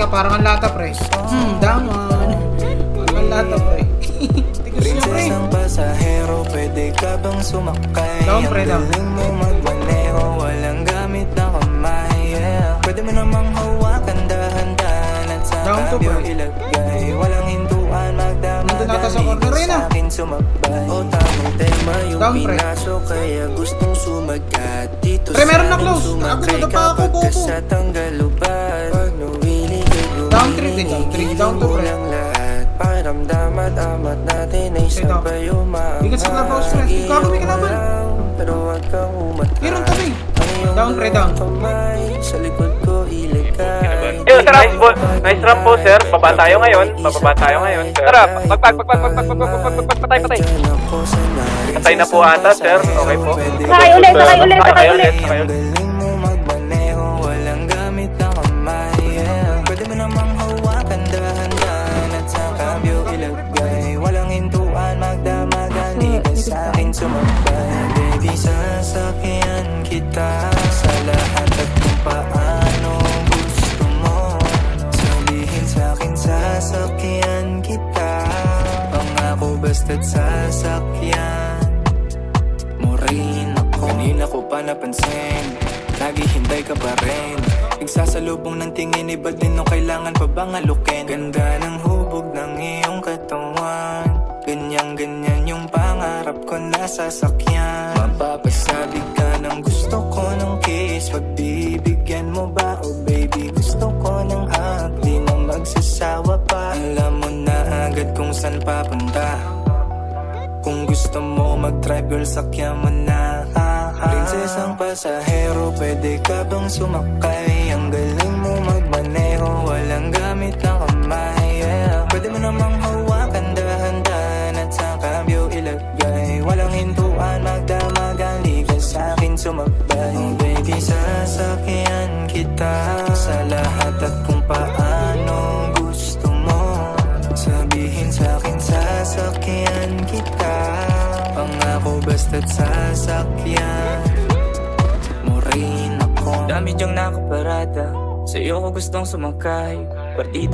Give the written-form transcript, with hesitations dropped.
parang ang lata, pre. Daman. Parang ang lata, pre. Tigas niya, pre. Prinsesang pasahero, pwede ka bang sumakay? Down, pre, down. Ang galing mo magmaneho, walang gamit na kamay, yeah. Pwede mo namang hawakan dahan-dahan at sa Down to, kabyo pre. ilagay. Walang hinduan, Nandun ata sa magdamagani corner ka rin, ah. sa'kin sumabay. O tamang tema yung Down, pre. pinasok, kaya gustong sumagat dito Pre, meron na sa'min close. sumakay Ako, nadapa ako, kapag bobo. ka sa tanggalubad. Pag nawili kay Down 3, down 3, down 2, pre. Pakiramdam at amat natin ay Okay, down. sabay umangat. Bigat sa clubhouse, pre. Ikaw, may kalaban. Pero wag kang umatras. Meron tabi. Ang iyong Down, pre, down. dalawang kamay sa likod ko ilagay. Yo, sir, nice run po, sir. Baba tayo ngayon. Bababa tayo ngayon, sir. Tara, patay. Patay na po ata, sir. Okay po. Sakay ulit, sakay ulit, sakay ulit. Ang galing mo magmaneho, walang gamit na kamay, yeah. Pwede mo namang hawakan dahan-dahan at sa kabyo ilagay. Walang hintuan, magdamagan, di ka sa'kin sumabay. Baby, sasakyan kita sa lahat at kung paano gusto mo. Sabihin sa'kin, sasakyan kita. Pangako basta't sasakyan mo rin ako. Kanina ko pa napansin, lagi hintay ka pa rin. Nagsasalubong ng tingin, iba din nung kailangan pa bang alukin. Ganda ng hubog ng iyong katawan, ganyan-ganyan yung pangarap ko na sasakyan. Mapapasabi ka ng gusto ko ng kiss, pagbibigyan mo ba? Oh baby, gusto ko ng hug, di na magsasawa pa. Alam mo na agad kung saan papunta. Kung gusto mo mag-drive, girl, sakyan mo na. Prinsesang pasahero, pwede ka bang sumakay? Ang galing mo magmaneho, walang gamit na kamay, yeah. Pwede mo namang hawakan dahan-dahan at sa kabyo ilagay. Walang hintuan, magdamagan, di ka sa'kin sumabay. Oh baby, sasakyan kita sa lahat at kung paano gusto mo. Sabihin sa'kin, sasakyan kita. Pangako basta't sasakyan mo rin ako. Dami dyang nakaparada, sa'yo ko gustong sumakay. Partida